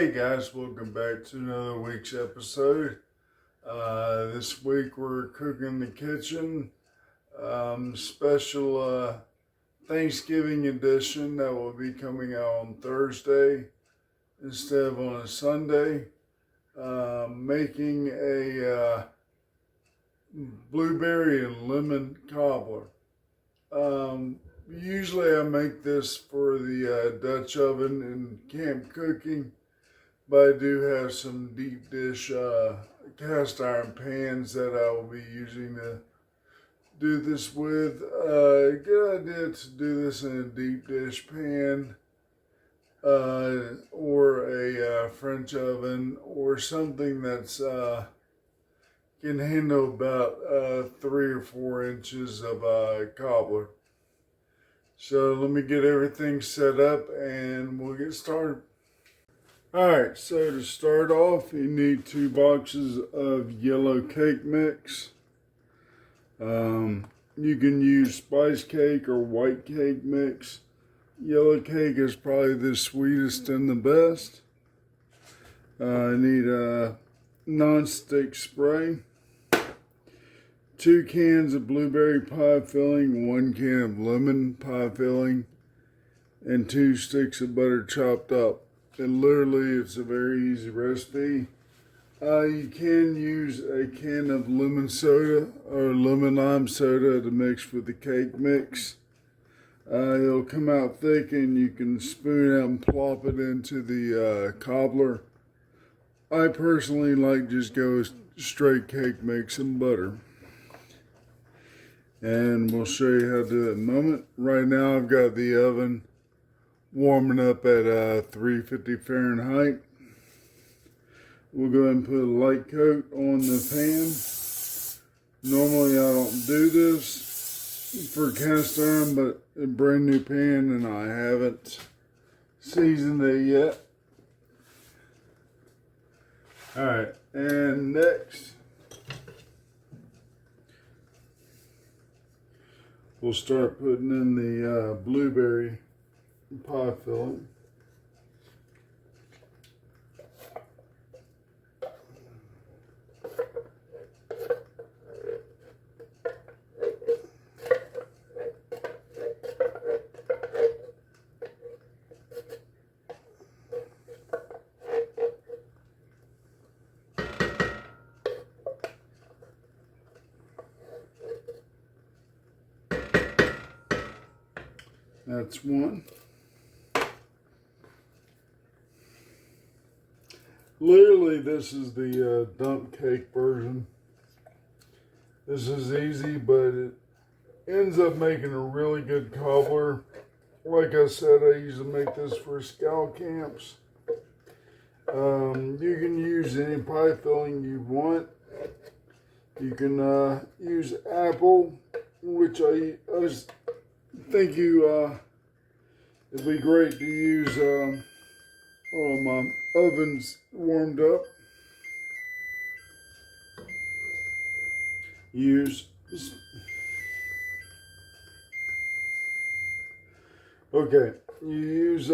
Hey guys, welcome back to another week's episode. This week we're cooking in the kitchen. Special Thanksgiving edition that will be coming out on Thursday instead of on a Sunday. Making a blueberry and lemon cobbler. Usually I make this for the Dutch oven and camp cooking, but I do have some deep dish cast iron pans that I will be using to do this with. Good idea to do this in a deep dish pan or a French oven or something that's can handle about 3 or 4 inches of cobbler. So let me get everything set up and we'll get started. Alright, so to start off, you need 2 boxes of yellow cake mix. You can use spice cake or white cake mix. Yellow cake is probably the sweetest and the best. I need a non-stick spray, 2 cans of blueberry pie filling, 1 can of lemon pie filling, and 2 sticks of butter chopped up. And literally, it's a very easy recipe. You can use a can of lemon soda or lemon lime soda to mix with the cake mix. It'll come out thick and you can spoon out and plop it into the cobbler. I personally like just go straight cake mix and butter. And we'll show you how to do it in a moment. Right now I've got the oven warming up at 350 Fahrenheit. We'll go ahead and put a light coat on the pan. Normally I don't do this for cast iron, but a brand new pan and I haven't seasoned it yet. Alright, and next we'll start putting in the blueberry pie filling. That's one. Literally, this is the dump cake version. This is easy, but it ends up making a really good cobbler. Like I said, I usually make this for scout camps. You can use any pie filling you want. You can use apple, which I think it'd be great to use. Oh, my oven's warmed up. Okay, you use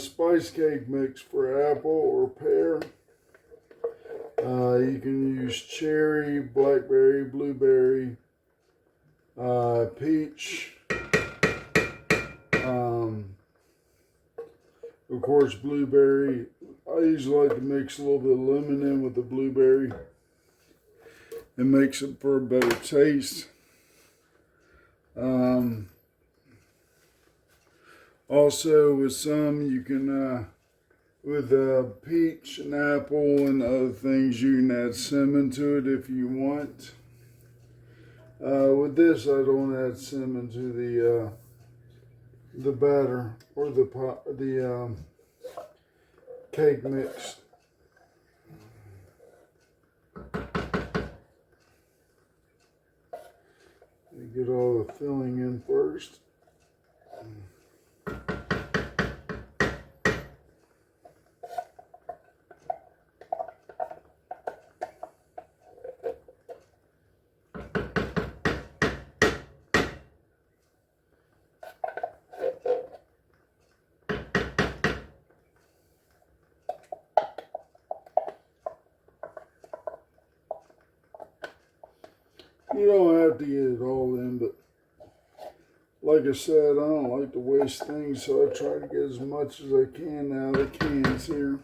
spice cake mix for apple or pear. You can use cherry, blackberry, blueberry, peach. Of course, blueberry. I usually like to mix a little bit of lemon in with the blueberry. It makes it for a better taste. Also, with some, you can, with peach and apple and other things, you can add cinnamon to it if you want. With this, I don't add cinnamon to the batter or the cake mix. Get all the filling in first. You don't have to get it all in, but like I said, I don't like to waste things, so I try to get as much as I can out of the cans here.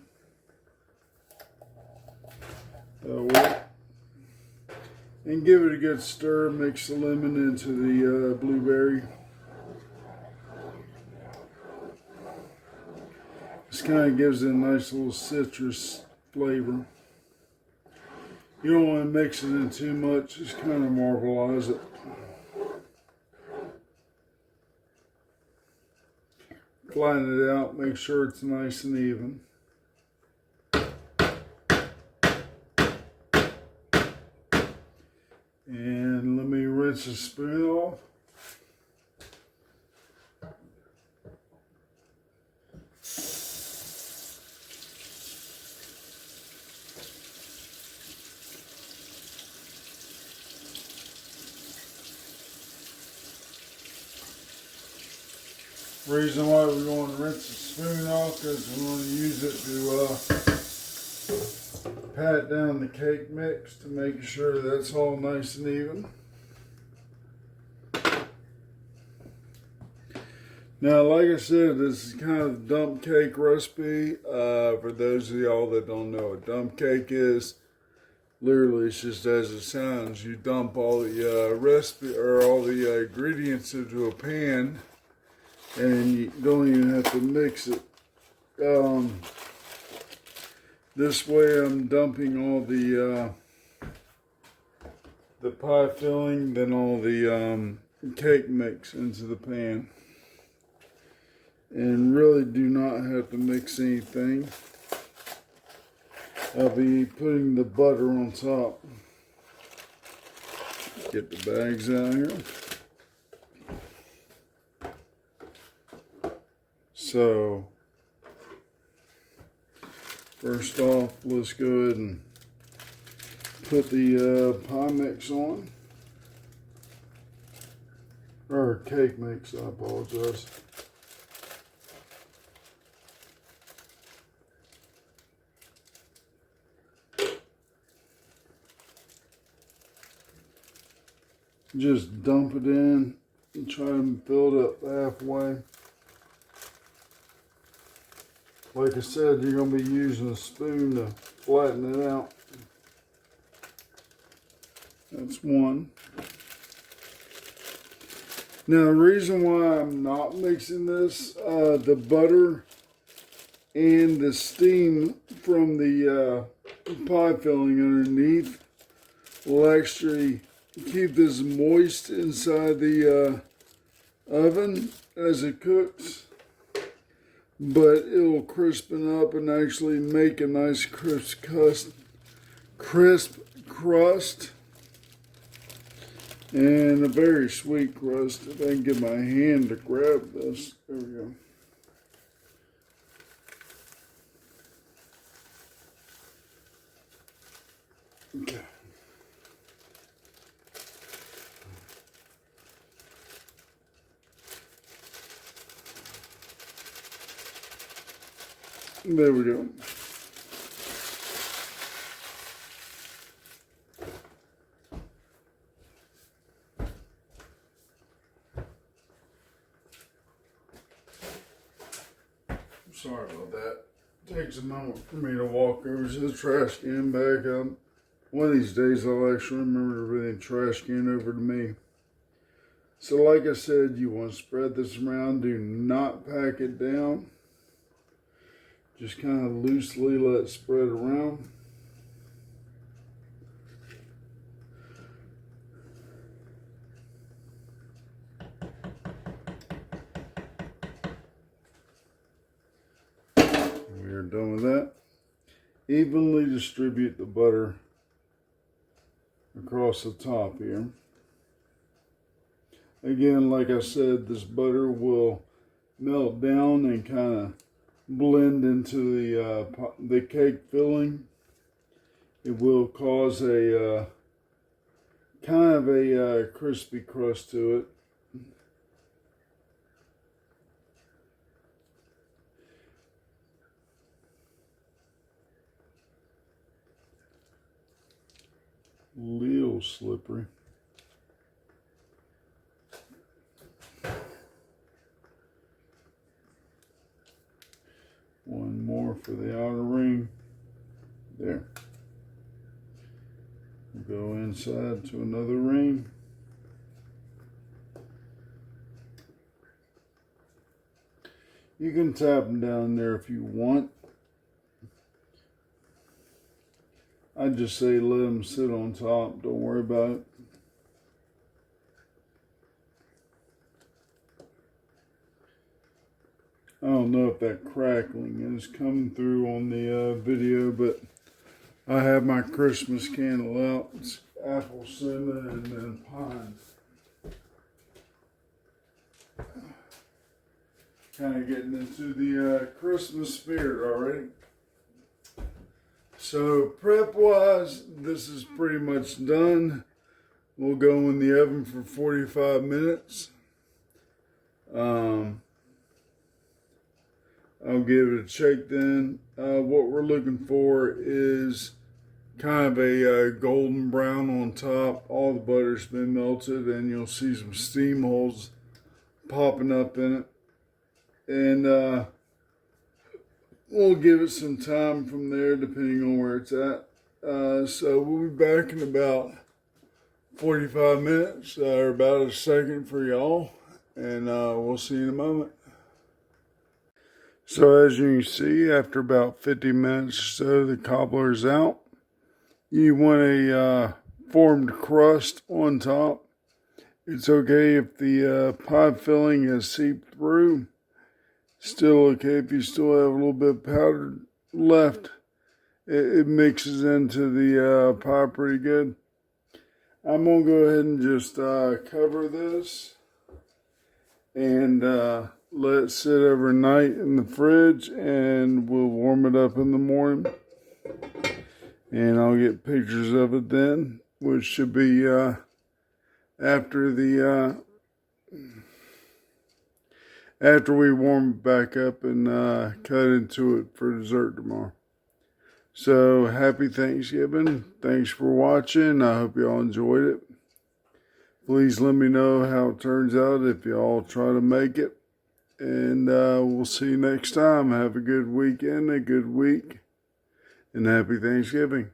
And give it a good stir. Mix the lemon into the blueberry. This kind of gives it a nice little citrus flavor. You don't want to mix it in too much, just kind of marbleize it. Flatten it out, make sure it's nice and even. And let me rinse the spoon off. Reason why we want to rinse the spoon off because we want to use it to pat down the cake mix to make sure that's all nice and even. Now, like I said, this is kind of a dump cake recipe. For those of y'all that don't know what dump cake is, literally it's just as it sounds. You dump all the recipe or all the ingredients into a pan. And you don't even have to mix it. This way I'm dumping all the pie filling, then all the cake mix into the pan. And really do not have to mix anything. I'll be putting the butter on top. Get the bags out here. So, first off, let's go ahead and put the pie mix on. Or cake mix, I apologize. Just dump it in and try and fill it up halfway. Like I said, you're going to be using a spoon to flatten it out. That's one. Now, the reason why I'm not mixing this, the butter and the steam from the pie filling underneath will actually keep this moist inside the oven as it cooks. But it will crispen up and actually make a nice crisp crust and a very sweet crust. If I can get my hand to grab this, there we go. Okay. There we go. Sorry about that. Takes a moment for me to walk over to the trash can back up. One of these days I'll actually remember to bring the trash can over to me. So like I said, you want to spread this around. Do not pack it down. Just kind of loosely let it spread around. We are done with that. Evenly distribute the butter across the top here. Again, like I said, this butter will melt down and kind of blend into the cake filling. It will cause a kind of a crispy crust to it. Little slippery. go inside to another ring. You can tap them down there if you want. I just say let them sit on top. Don't worry about it. I don't know if that crackling is coming through on the video, but I have my Christmas candle out. It's apple cinnamon and then pine. Kind of getting into the Christmas spirit already. So prep wise, this is pretty much done. We'll go in the oven for 45 minutes. I'll give it a shake then. What we're looking for is kind of a golden brown on top. All the butter's been melted and you'll see some steam holes popping up in it. And we'll give it some time from there depending on where it's at. So we'll be back in about 45 minutes or about a second for y'all. And we'll see you in a moment. So as you can see, after about 50 minutes or so, the cobbler is out. You want a formed crust on top. It's okay if the pie filling has seeped through. Still okay if you still have a little bit of powder left. It mixes into the pie pretty good. I'm going to go ahead and just cover this and let it sit overnight in the fridge, and we'll warm it up in the morning. And I'll get pictures of it then, which should be after we warm it back up and cut into it for dessert tomorrow. So happy Thanksgiving. Thanks for watching. I hope you all enjoyed it. Please let me know how it turns out if you all try to make it. And we'll see you next time. Have a good weekend, a good week, and happy Thanksgiving.